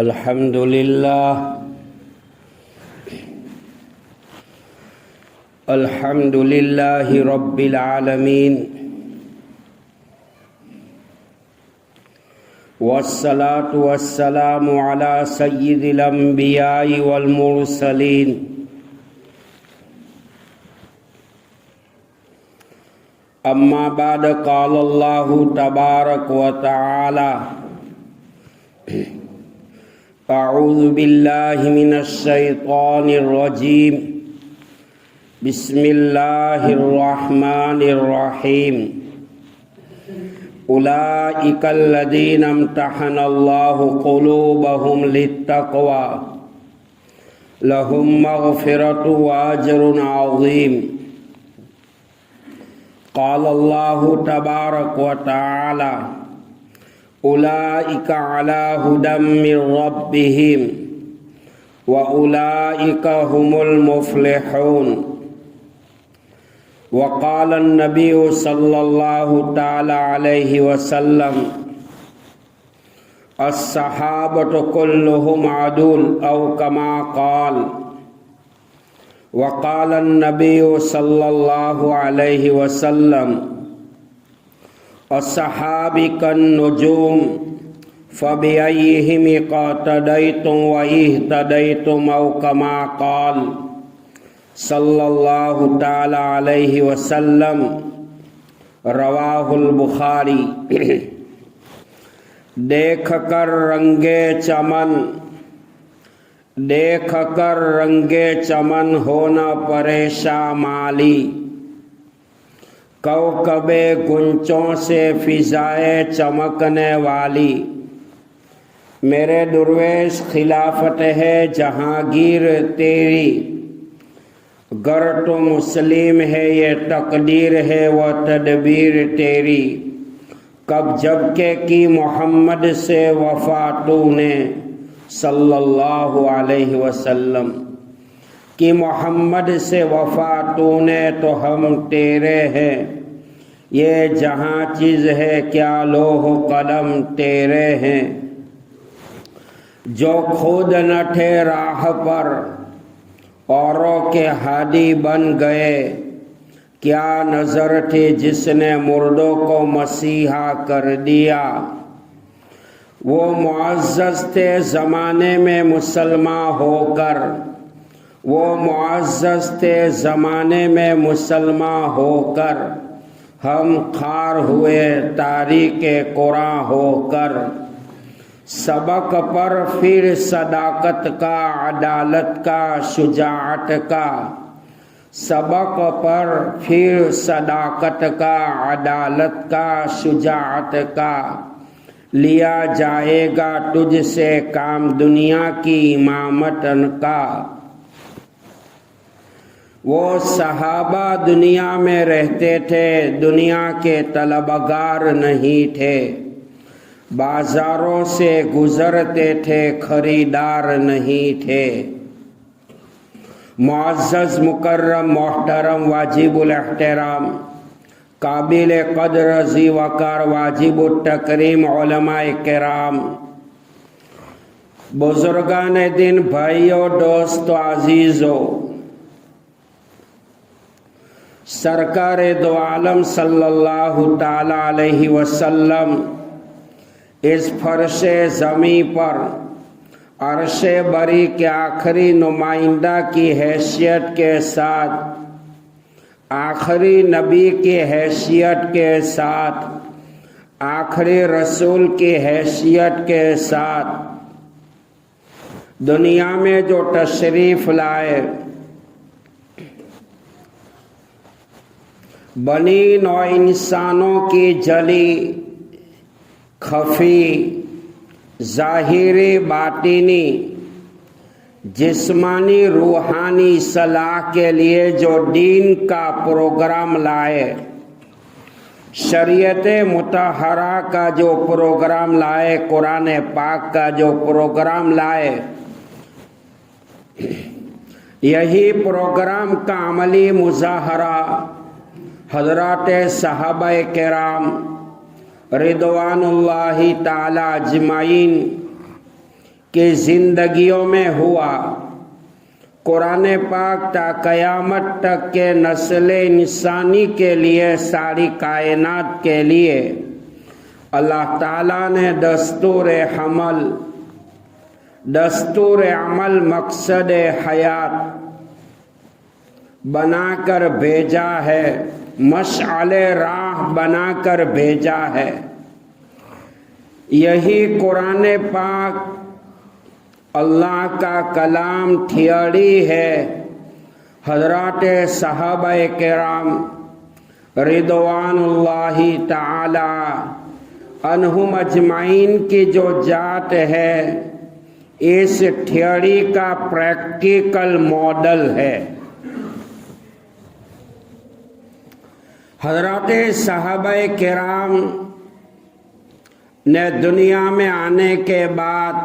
الحمد لله الحمد لله رب العالمين والصلاة والسلام على سيد الأنبياء والمرسلين أما بعد قال الله تبارك وتعالى أعوذ بالله من الشيطان الرجيم بسم الله الرحمن الرحيم أولئك الذين امتحن الله قلوبهم للتقوى لهم مغفرة وأجر عظيم قال الله تبارك وتعالى أولئك على هدى من ربهم وأولئك هم المفلحون وقال النبي صلى الله تعالى عليه وسلم الصحابة كلهم عدول أو كما قال وقال النبي صلى الله عليه وسلم الصحابة كالنجوم فبأيهم اقتديتم واهتديتم أو كما قال صلی اللہ تعالی علیہ وسلم رواہ البخاری۔ دیکھ کر رنگے چمن ہونا پریشاں مالی، کوکب گنچوں سے فضائے چمکنے والی، میرے درویش خلافت ہے جہانگیر تیری، گر تو مسلم ہے یہ تقدیر ہے وہ تدبیر تیری، کب جب کہ کی محمد سے وفا تو نے صلی اللہ علیہ وسلم، کہ محمد سے وفا تو نے تو ہم تیرے ہیں، یہ جہاں چیز ہے کیا لوح و قلم تیرے ہیں، جو خود نہ تھے راہ پر اوروں کے ہادی بن گئے، کیا نظر تھی جس نے مردوں کو مسیحا کر دیا، وہ معزز تھے زمانے میں مسلمان ہو کر، وہ معزز تھے زمانے میں مسلمان ہو کر، ہم خوار ہوئے تاریخ قرآن ہو کر، سبق پر پھر صداقت کا عدالت کا شجاعت کا، سبق پر پھر صداقت کا عدالت کا شجاعت کا، لیا جائے گا تجھ سے کام دنیا کی امامت کا۔ وہ صحابہ دنیا میں رہتے تھے، دنیا کے طلبگار نہیں تھے، بازاروں سے گزرتے تھے خریدار نہیں تھے، معزز مکرم محترم واجب الاحترام قابل قدر ذی وقار واجب التکریم علماء کرام، بزرگان دین، بھائیوں، دوستو، عزیزو، سرکار دو عالم صلی اللہ تعالی علیہ وسلم اس فرش زمیں پر عرش بری کے آخری نمائندہ کی حیثیت کے ساتھ، آخری نبی کی حیثیت کے ساتھ، آخری رسول کی حیثیت کے ساتھ دنیا میں جو تشریف لائے، بنی نوع انسانوں کی جلی خفی ظاہری باطنی جسمانی روحانی صلاح کے لیے جو دین کا پروگرام لائے، شریعت مطہرہ کا جو پروگرام لائے، قرآن پاک کا جو پروگرام لائے، یہی پروگرام کا عملی مظاہرہ حضرات صحابہ کرام رضوان اللہ تعالی اجمعین کی زندگیوں میں ہوا۔ قرآن پاک تا قیامت تک کے نسل انسانی کے لیے، ساری کائنات کے لیے اللہ تعالیٰ نے دستور عمل مقصد حیات بنا کر بھیجا ہے، مشعل راہ بنا کر بھیجا ہے۔ یہی قرآن پاک اللہ کا کلام تھیوری ہے۔ حضرات صحابہ کرام رضوان اللہ تعالی عنہم اجمعین کی جو ذات ہے، اس تھیوری کا پریکٹیکل ماڈل ہے۔ حضرات صحابہ کرام نے دنیا میں آنے کے بعد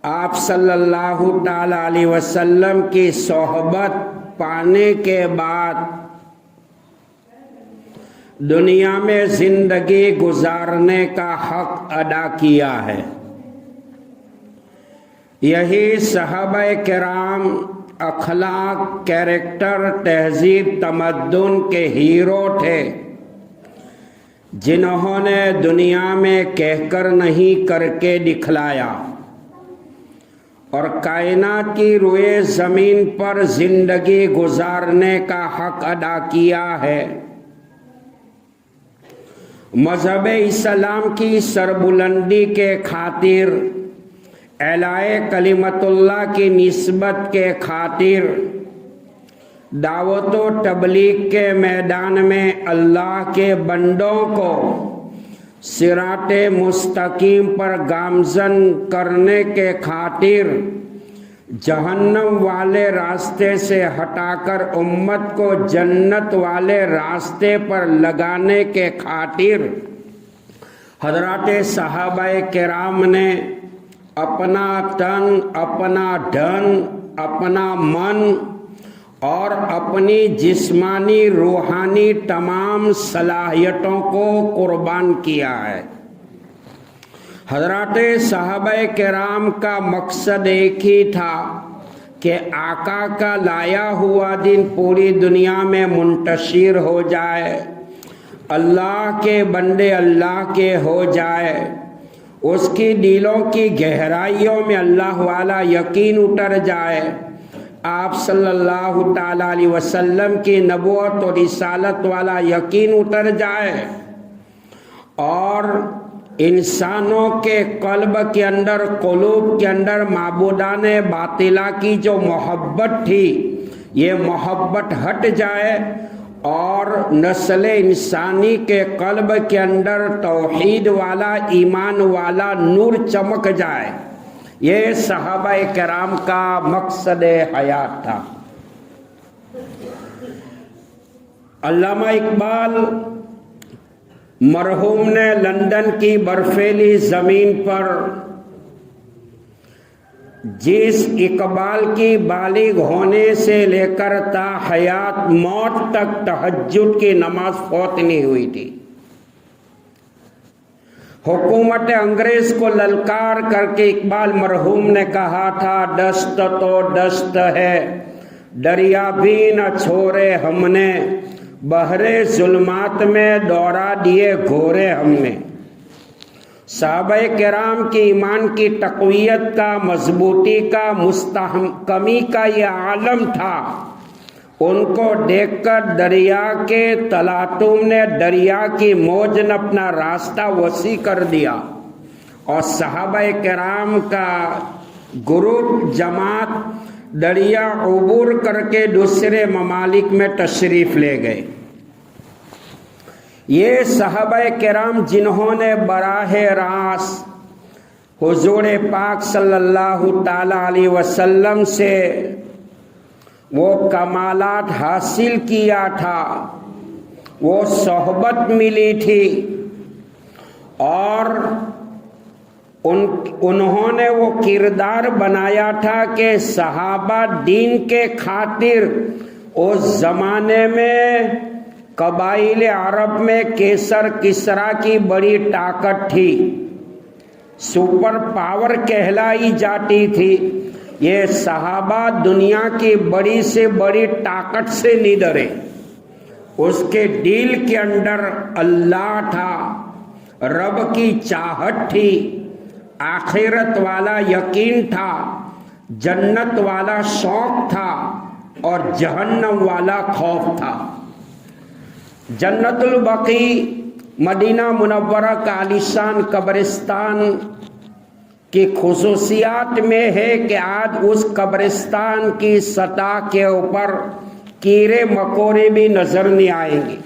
آپ صلی اللہ تعالی علیہ وسلم کی صحبت پانے کے بعد دنیا میں زندگی گزارنے کا حق ادا کیا ہے۔ یہی صحابہ کرام اخلاق، کیریکٹر، تہذیب، تمدن کے ہیرو تھے، جنہوں نے دنیا میں کہہ کر نہیں کر کے دکھلایا اور کائنات کی روئے زمین پر زندگی گزارنے کا حق ادا کیا ہے۔ مذہب اسلام کی سربلندی کے خاطر، اعلاء کلمت اللہ کی نسبت کے خاطر، دعوت و تبلیغ کے میدان میں اللہ کے بندوں کو صراط مستقیم پر گامزن کرنے کے خاطر، جہنم والے راستے سے ہٹا کر امت کو جنت والے راستے پر لگانے کے خاطر، حضرات صحابہ کرام نے اپنا تن، اپنا دھن، اپنا من اور اپنی جسمانی روحانی تمام صلاحیتوں کو قربان کیا ہے۔ حضرات صحابہ کرام کا مقصد ایک ہی تھا کہ آقا کا لایا ہوا دین پوری دنیا میں منتشر ہو جائے، اللہ کے بندے اللہ کے ہو جائے، اس کی دلوں کی گہرائیوں میں اللہ والا یقین اتر جائے، آپ صلی اللہ تعالی علیہ وسلم کی نبوت اور رسالت والا یقین اتر جائے، اور انسانوں کے قلب کے اندر، قلوب کے اندر معبودان باطلہ کی جو محبت تھی، یہ محبت ہٹ جائے اور نسل انسانی کے قلب کے اندر توحید والا، ایمان والا نور چمک جائے۔ یہ صحابہ کرام کا مقصد حیات تھا۔ علامہ اقبال مرحوم نے لندن کی برفیلی زمین پر جس اقبال کی بالغ ہونے سے لے کر تا حیات موت تک تہجد کی نماز فوت نہیں ہوئی تھی، حکومت انگریز کو للکار کر کے اقبال مرحوم نے کہا تھا، دست تو دست ہے دریا بھی نہ چھوڑے ہم نے، بحر ظلمات میں دوڑا دیے گھوڑے ہم نے۔ صحابہ کرام کی ایمان کی تقویت کا، مضبوطی کا، مستحکمی کا یہ عالم تھا۔ ان کو دیکھ کر دریا کے تلاطم نے، دریا کی موج نے اپنا راستہ وسیع کر دیا، اور صحابہ کرام کا گروپ، جماعت دریا عبور کر کے دوسرے ممالک میں تشریف لے گئے۔ یہ صحابہ کرام جنہوں نے براہ راست حضور پاک صلی اللہ تعالی علیہ وسلم سے وہ کمالات حاصل کیا تھا، وہ صحبت ملی تھی، اور انہوں نے وہ کردار بنایا تھا کہ صحابہ دین کے خاطر اس زمانے میں قبائل عرب میں کیسر کسریٰ کی بڑی طاقت تھی، سپر پاور کہلائی جاتی تھی، یہ صحابہ دنیا کی بڑی سے بڑی طاقت سے نہیں ڈرے، اس کے دل کے اندر اللہ تھا، رب کی چاہت تھی، آخرت والا یقین تھا، جنت والا شوق تھا اور جہنم والا خوف تھا۔ جنت البقیع مدینہ منورہ کا عالیشان قبرستان کی خصوصیات میں ہے کہ آج اس قبرستان کی سطح کے اوپر کیڑے مکوڑے بھی نظر نہیں آئیں گے۔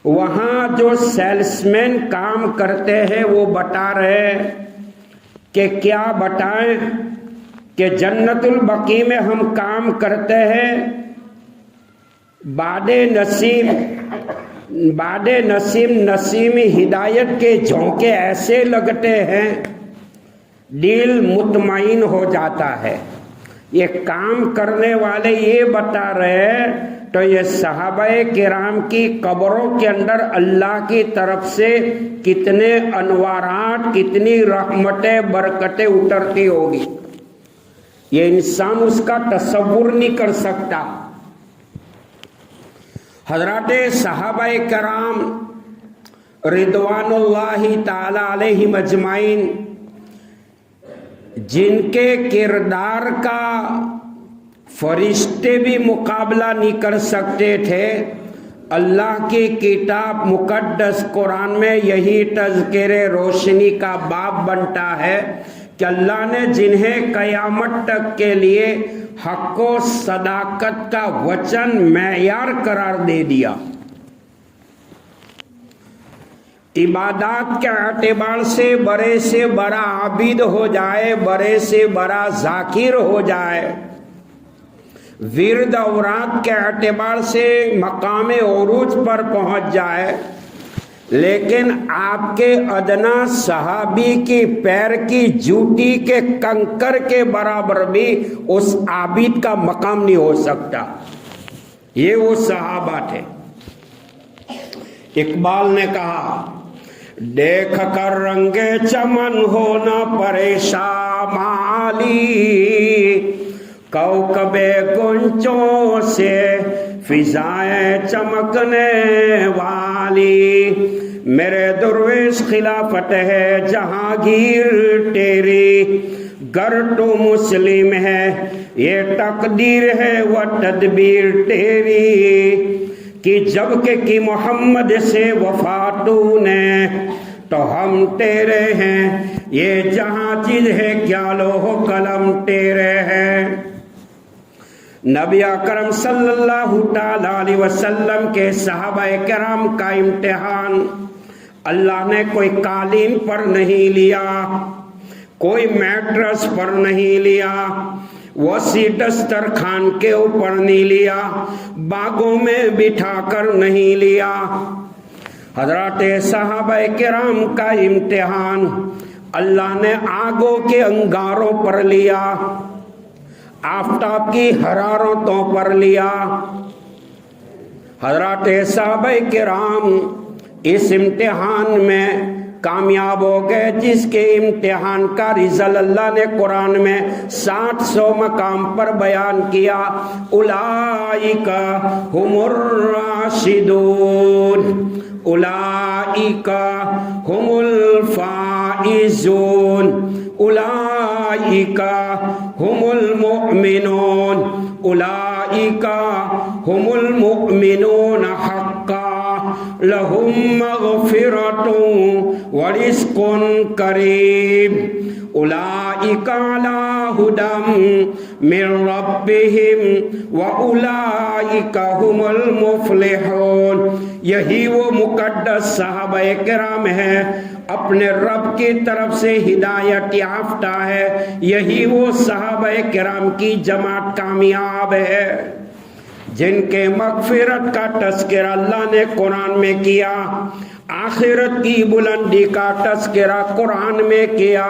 وہاں جو سیلس مین کام کرتے ہیں وہ بتا رہے ہیں کہ کیا بتائیں کہ جنت البقیع میں ہم کام کرتے ہیں، باد نسیم ہدایت کے جھونکے ایسے لگتے ہیں، دل مطمئن ہو جاتا ہے۔ یہ کام کرنے والے یہ بتا رہے ہیں، تو یہ صحابہ کرام کی قبروں کے اندر اللہ کی طرف سے کتنے انوارات، کتنی رحمتیں، برکتیں اترتی ہوگی، یہ انسان اس کا تصور نہیں کر سکتا۔ حضرات صحابہ کرام رضوان اللہ تعالی علیہم اجمعین، جن کے کردار کا فرشتے بھی مقابلہ نہیں کر سکتے تھے، اللہ کی کتاب مقدس قرآن میں یہی تذکر روشنی کا باب بنتا ہے کہ اللہ نے جنہیں قیامت تک کے لیے حق و صداقت کا وچن معیار قرار دے دیا، عبادات کے اعتبار سے بڑے سے بڑا عابد ہو جائے، بڑے سے بڑا ذاکر ہو جائے، ورد اوراد کے اعتبار سے مقام عروج پر پہنچ جائے، لیکن آپ کے ادنا صحابی کی پیر کی جوتی کے کنکر کے برابر بھی اس عابد کا مقام نہیں ہو سکتا۔ یہ وہ صحابہ تھے۔ اقبال نے کہا، دیکھ کر رنگ چمن ہونا پریشان مالی، کوکب گنچوں سے فضائیں چمکنے والی، میرے درویش خلافت ہے جہانگیر تیری، گر تو مسلم ہے یہ تقدیر ہے وہ تدبیر تیری، کہ جب کہ محمد سے وفا تو نے تو ہم تیرے ہیں، یہ جہاں چیز ہے کیا لوح قلم تیرے ہیں۔ نبی اکرم صلی اللہ تعالی علیہ وسلم کے صحابہ کرام کا امتحان اللہ نے کوئی قالین پر نہیں لیا، کوئی میٹرس پر نہیں لیا، وسیع دسترخوان کے اوپر نہیں لیا، باغوں میں بٹھا کر نہیں لیا۔ حضرات صحابہ کرام کا امتحان اللہ نے آگوں کے انگاروں پر لیا، آفتاب کی حرارتوں پر لیا۔ حضرات صحابہ کرام اس امتحان میں کامیاب ہو گئے، جس کے امتحان کا رزلٹ اللہ نے قرآن میں 700 مقام پر بیان کیا۔ اولئک هم الراشدون، اولئک هم الفائزون، اولئک هم المؤمنون، اولئک هم المؤمنون حقا، لهم مغفرۃ ورزق کریم، اولئک علی ھدی من ربہم واولئک هم المفلحون۔ یہی وہ مقدس صحابہ کرام ہیں، اپنے رب کی طرف سے ہدایت یافتہ ہے، یہی وہ صحابہ کرام کی جماعت کامیاب ہے، جن کے مغفرت کا تذکرہ اللہ نے قرآن میں کیا، آخرت کی بلندی کا تذکرہ قرآن میں کیا۔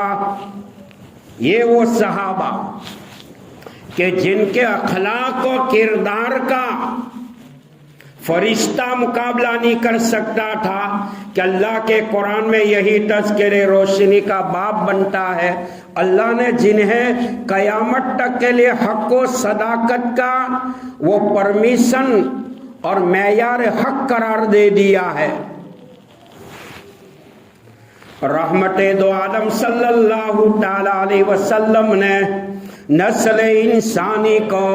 یہ وہ صحابہ کہ جن کے اخلاق و کردار کا فرشتہ مقابلہ نہیں کر سکتا تھا کہ اللہ کے قرآن میں یہی تذکر روشنی کا باب بنتا ہے۔ اللہ نے جنہیں قیامت تک کے لیے حق و صداقت کا وہ پرمیشن اور معیار حق قرار دے دیا ہے۔ رحمت دو عالم صلی اللہ تعالی علیہ وسلم نے نسل انسانی کو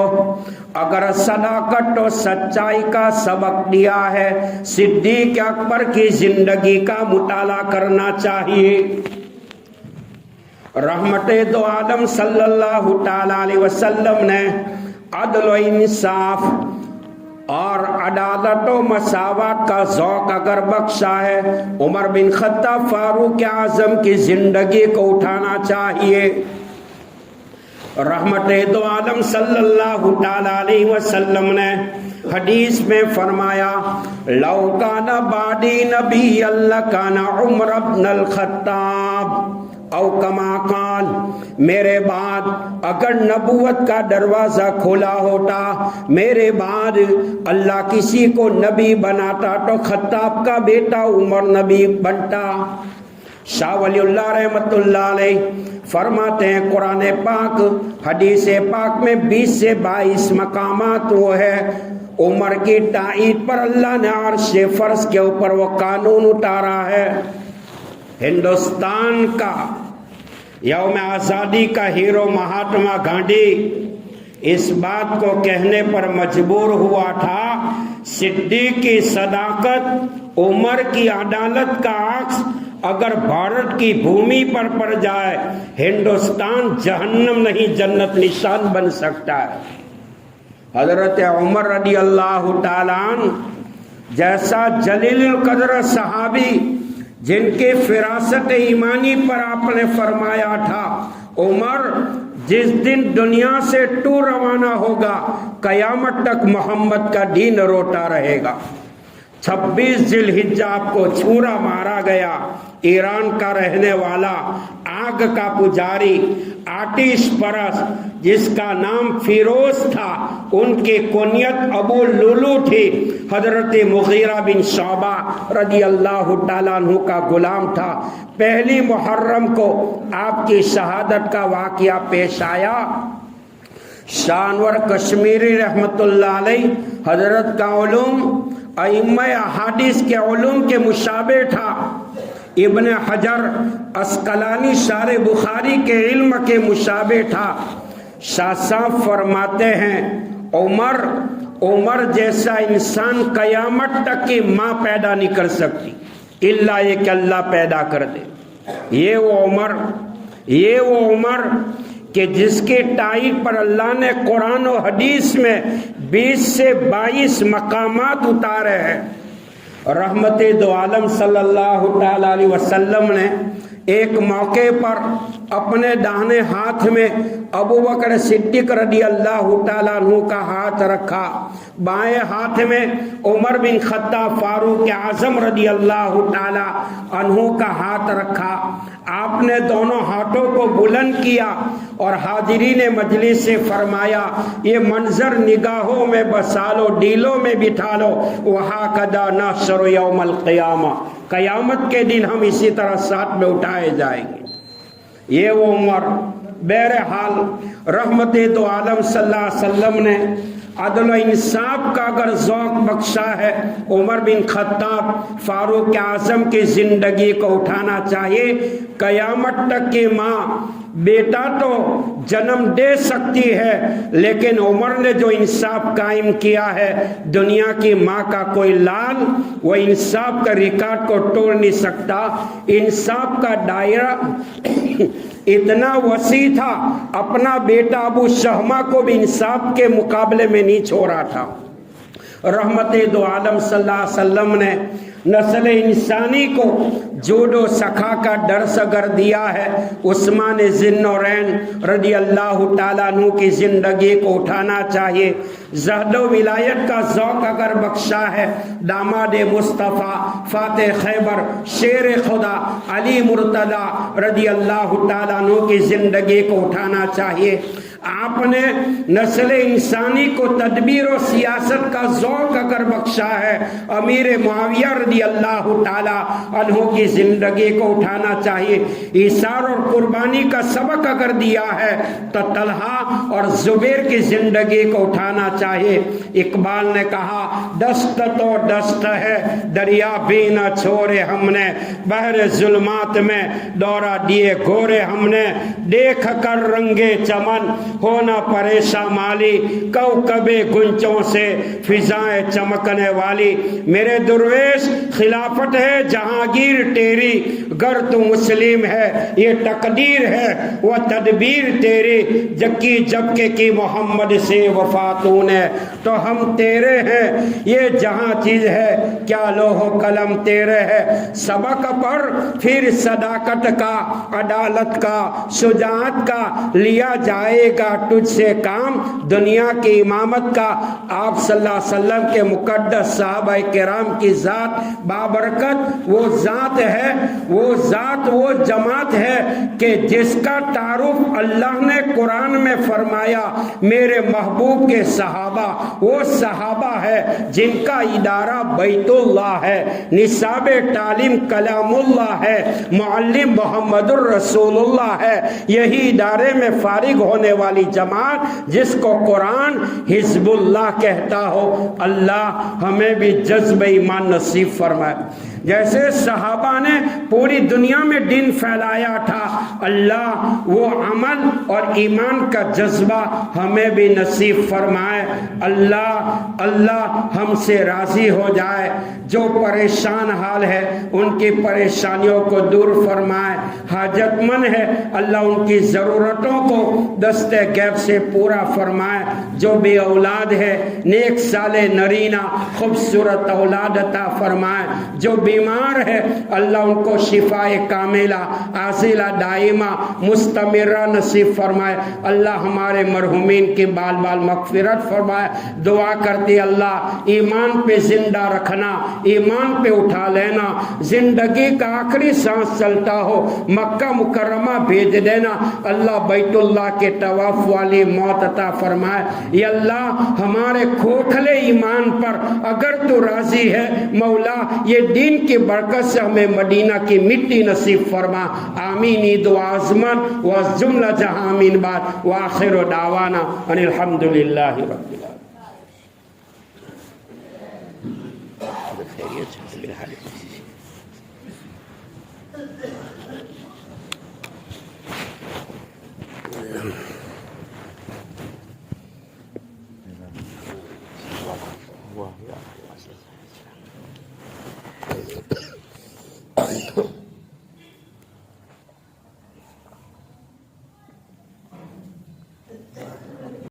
اگر صداقت و سچائی کا سبق دیا ہے، صدیق اکبر کی زندگی کا مطالعہ کرنا چاہیے۔ رحمت دو عالم صلی اللہ تعالی علیہ وسلم نے عدل و انصاف اور عدالت و مساوات کا ذوق اگر بخشا ہے، عمر بن خطاب فاروق اعظم کی زندگی کو اٹھانا چاہیے۔ رحمت دو عالم صلی اللہ تعالی علیہ وسلم نے حدیث میں فرمایا، لو کان بعدی نبی اللہ کان عمر بن الخطاب، او کما قال، میرے بعد اگر نبوت کا دروازہ کھلا ہوتا، میرے بعد اللہ کسی کو نبی بناتا تو خطاب کا بیٹا عمر نبی بنتا۔ شاہ ولی اللہ رحمت اللہ علیہ فرماتے ہیں قرآن پاک حدیث پاک میں 20 سے 22 مقامات وہ ہے عمر کی تائید پر اللہ نے عرش فرض کے اوپر وہ قانون اتارا ہے۔ ہندوستان کا یوم آزادی کا ہیرو مہاتما گاندھی اس بات کو کہنے پر مجبور ہوا تھا، صدیق کی صداقت، عمر کی عدالت کا عکس اگر بھارت کی بھومی پر پڑ جائے، ہندوستان جہنم نہیں جنت نشان بن سکتا ہے۔ حضرت عمر رضی اللہ تعالیٰ عنہ جیسا جلیل القدر صحابی جن کے فراست ایمانی پر آپ نے فرمایا تھا، عمر جس دن دنیا سے تو روانہ ہوگا قیامت تک محمد کا دین روتا رہے گا۔ 26 ذی الحجہ آپ کو چھورا مارا گیا، ایران کا رہنے والا، آگ کا پجاری، آتش پرست، جس کا نام فیروز تھا، ان کی کنیت ابو لولو تھی، حضرت مغیرہ بن شعبہ رضی اللہ تعالیٰ عنہ کا غلام تھا۔ پہلی محرم کو آپ کی شہادت کا واقعہ پیش آیا۔ شاہ انور کشمیری رحمت اللہ علیہ حضرت کا علوم ائمہ احادیث کے علوم کے مشابہ تھا۔ ابن حجر اسقلانی شارح بخاری کے علم کے مشابہ تھا۔ شاہ صاحب فرماتے ہیں عمر جیسا انسان قیامت تک کی ماں پیدا نہیں کر سکتی الا یہ کہ اللہ پیدا کر دے۔ یہ وہ عمر کہ جس کے تائید پر اللہ نے قرآن و حدیث میں 20 سے 22 مقامات اتارے ہیں۔ رحمت دو عالم صلی اللہ تعالی علیہ وسلم نے ایک موقع پر اپنے داہنے ہاتھ میں ابو بکر صدیق رضی اللہ تعالیٰ عنہ کا ہاتھ رکھا، بائیں ہاتھ میں عمر بن خطاب فاروق اعظم رضی اللہ تعالیٰ عنہ کا ہاتھ رکھا۔ آپ نے دونوں ہاتھوں کو بلند کیا اور حاضرین مجلس سے فرمایا، یہ منظر نگاہوں میں بسا لو، دلوں میں بٹھا لو، وَهَكَذَا نَحْشُرُ يَوْمَ الْقِيَامَةِ، قیامت کے دن ہم اسی طرح ساتھ میں اٹھائے جائیں گے۔ یہ وہ عمر۔ بہرحال رحمت دو عالم صلی اللہ علیہ وسلم نے عدل و انصاف کا اگر ذوق بخشا ہے، عمر بن خطاب فاروق اعظم کی زندگی کو اٹھانا چاہیے۔ قیامت تک کی ماں بیٹا تو جنم دے سکتی ہے، لیکن عمر نے جو انصاف قائم کیا ہے، دنیا کی ماں کا کوئی لال وہ انصاف کا ریکارڈ کو توڑ نہیں سکتا۔ انصاف کا دائرہ اتنا وسیع تھا، اپنا بیٹا ابو شہمہ کو بھی انصاف کے مقابلے میں نہیں چھوڑا تھا۔ رحمت دو عالم صلی اللہ علیہ وسلم نے نسل انسانی کو جود و سخا کا درس اگر دیا ہے، عثمان ذی النورین رضی اللہ تعالیٰ عنہ کی زندگی کو اٹھانا چاہیے۔ زہد و ولایت کا ذوق اگر بخشا ہے، داماد مصطفیٰ، فاتح خیبر، شیر خدا علی مرتضی رضی اللہ تعالیٰ عنہ کی زندگی کو اٹھانا چاہیے۔ آپ نے نسل انسانی کو تدبیر و سیاست کا ذوق اگر بخشا ہے، امیر معاویہ رضی اللہ تعالی عنہ کی زندگی کو اٹھانا چاہیے، ایثار اور قربانی کا سبق اگر دیا ہے تو طلحہ اور زبیر کی زندگی کو اٹھانا چاہیے۔ اقبال نے کہا دست تو دست ہے دریا بھی نہ چھوڑے ہم نے، بحر ظلمات میں دورہ دیے گھورے ہم نے، دیکھ کر رنگے چمن ہونا پریشان مالی، کوكب گنچوں سے فضائیں چمکنے والی۔ میرے درویش خلافت ہے جہانگیر تیری، گر تو مسلم ہے یہ تقدیر ہے وہ تدبیر تیری، جکی جبکہ کی محمد سے وفاتوں نے تو ہم تیرے ہیں، یہ جہاں چیز ہے کیا لوح و قلم تیرے ہے۔ سبق پر پھر صداقت کا، عدالت کا، شجاعت کا لیا جائے گا تجھ سے کام، دنیا کی امامت کا۔ آپ صلی اللہ علیہ وسلم کے مقدس صحابہ کرام کی ذات بابرکت وہ ذات ہے، وہ ذات وہ جماعت ہے کہ جس کا تعارف اللہ نے قرآن میں فرمایا میرے محبوب کے صحابہ، وہ صحابہ ہے جن کا ادارہ بیت اللہ ہے، نصاب تعلیم کلام اللہ ہے، معلم محمد الرسول اللہ ہے۔ یہی ادارے میں فارغ ہونے والی جماعت جس کو قرآن حزب اللہ کہتا ہو، اللہ ہمیں بھی جذب ایمان نصیب فرمائے۔ جیسے صحابہ نے پوری دنیا میں دین پھیلایا تھا، اللہ وہ عمل اور ایمان کا جذبہ ہمیں بھی نصیب فرمائے۔ اللہ ہم سے راضی ہو جائے، جو پریشان حال ہے ان کی پریشانیوں کو دور فرمائے، حاجت مند ہے اللہ ان کی ضرورتوں کو دست غیب سے پورا فرمائے، جو بے اولاد ہے نیک صالح نرینہ خوبصورت اولاد عطا فرمائے، جو بیمار ہے اللہ ان کو شفاء کاملہ عاجلہ دائمہ مستمرہ نصیب فرمائے۔ اللہ ہمارے مرحومین کی بال بال مغفرت فرمائے۔ دعا کرتے اللہ ایمان پہ زندہ رکھنا، ایمان پہ اٹھا لینا، زندگی کا آخری سانس چلتا ہو مکہ مکرمہ بھیج دینا، اللہ بیت اللہ کے طواف والی موت عطا فرمائے۔ یا اللہ ہمارے کھوکھلے ایمان پر اگر تو راضی ہے مولا یہ دین کی برکت سے ہمیں مدینہ کی مٹی نصیب فرما۔ آمین دعا عظمن و جملہ جہاں آمین بات وآخر دعوانا ان الحمدللہ رب العالمین۔